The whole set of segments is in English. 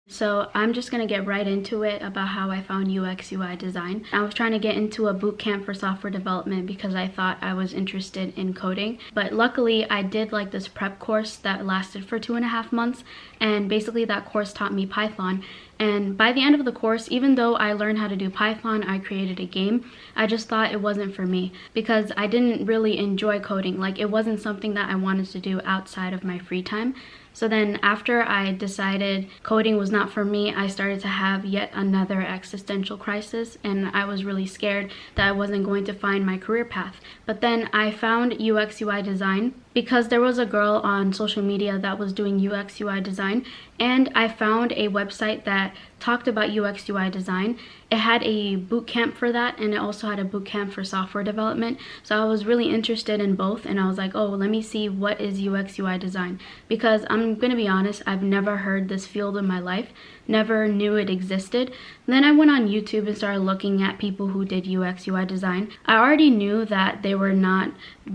So I'm just gonna get right into it about how I found UX UI design. I was trying to get into a boot camp for software development because I thought I was interested in coding. But luckily I did like this prep course that lasted for 2.5 months, and basically that course taught me Python. And by the end of the course, even though I learned how to do Python, I created a game, I just thought it wasn't for me because I didn't really enjoy coding. Like, it wasn't something that I wanted to do outside of my free time. So then after I decided coding was not for me, I started to have yet another existential crisis, and I was really scared that I wasn't going to find my career path. But then I found UX UI design because there was a girl on social media that was doing UX UI design, and I found a website that talked about UX UI design. It had a boot camp for that, and it also had a boot camp for software development. So I was really interested in both, and I was like, oh, let me see what is UX UI design, because I'm gonna be honest, I've never heard this field in my life, never knew it existed. And then I went on YouTube and started looking at people who did UX UI design. I already knew that they were not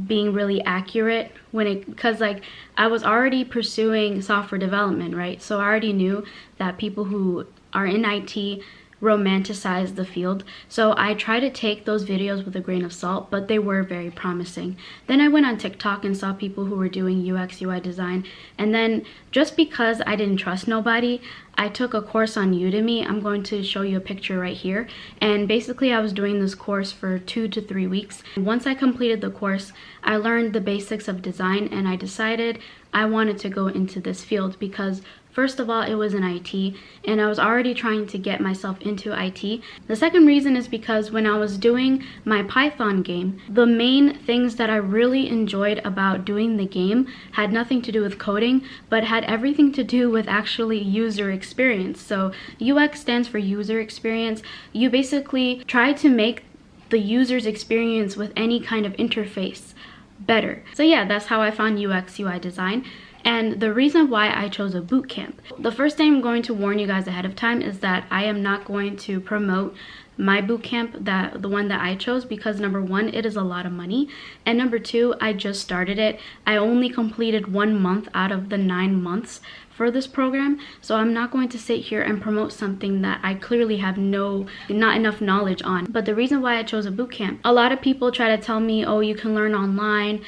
being really accurate because like I was already pursuing software development, right? So I already knew that people who are in IT romanticize the field. So I try to take those videos with a grain of salt, but they were very promising. Then I went on TikTok and saw people who were doing UX UI design, and then just because I didn't trust nobody, I took a course on Udemy. I'm going to show you a picture right here. And basically I was doing this course for 2 to 3 weeks. Once I completed the course, I learned the basics of design, and I decided I wanted to go into this field because first of all, it was in IT, and I was already trying to get myself into IT. The second reason is because when I was doing my Python game, the main things that I really enjoyed about doing the game had nothing to do with coding, but had everything to do with actually user experience. So UX stands for user experience. You basically try to make the user's experience with any kind of interface better. So yeah, that's how I found UX UI design. And the reason why I chose a boot camp. The first thing I'm going to warn you guys ahead of time is that I am not going to promote my boot camp, the one that I chose, because number one, it is a lot of money, and number two, I just started it. I only completed 1 month out of the 9 months for this program, so I'm not going to sit here and promote something that I clearly have not enough knowledge on. But the reason why I chose a boot camp, a lot of people try to tell me, oh, you can learn online,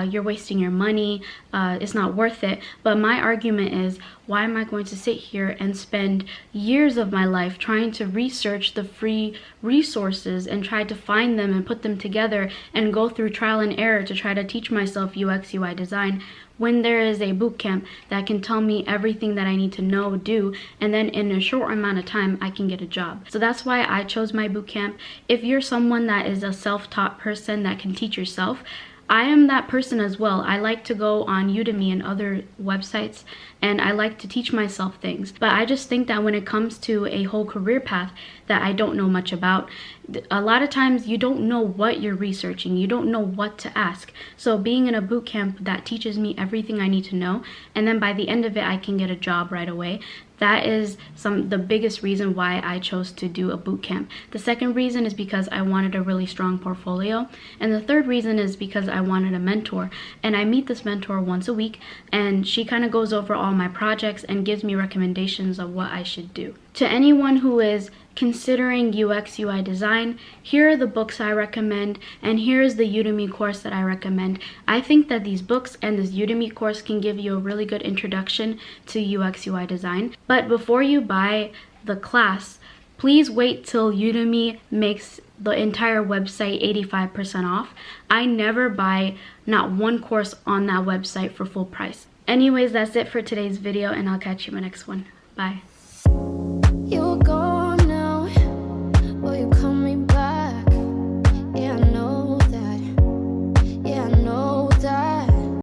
you're wasting your money, it's not worth it. But my argument is, why am I going to sit here and spend years of my life trying to research the free resources and try to find them and put them together and go through trial and error to try to teach myself UX UI design, when there is a boot camp that can tell me everything that I need to know, do, and then in a short amount of time I can get a job. So that's why I chose my boot camp. If you're someone that is a self-taught person that can teach yourself, I am that person as well. I like to go on Udemy and other websites, and I like to teach myself things. But I just think that when it comes to a whole career path that I don't know much about, a lot of times you don't know what you're researching. You don't know what to ask. So being in a boot camp that teaches me everything I need to know, and then by the end of it, I can get a job right away. That is the biggest reason why I chose to do a boot camp. The second reason is because I wanted a really strong portfolio. And the third reason is because I wanted a mentor. And I meet this mentor once a week, and she kind of goes over all my projects and gives me recommendations of what I should do. To anyone who is considering UX UI design, here are the books I recommend, and here is the Udemy course that I recommend. I think that these books and this Udemy course can give you a really good introduction to UX UI design. But before you buy the class, please wait till Udemy makes the entire website 85% off. I never buy not one course on that website for full price. Anyways, that's it for today's video, and I'll catch you in my next one. Bye. You go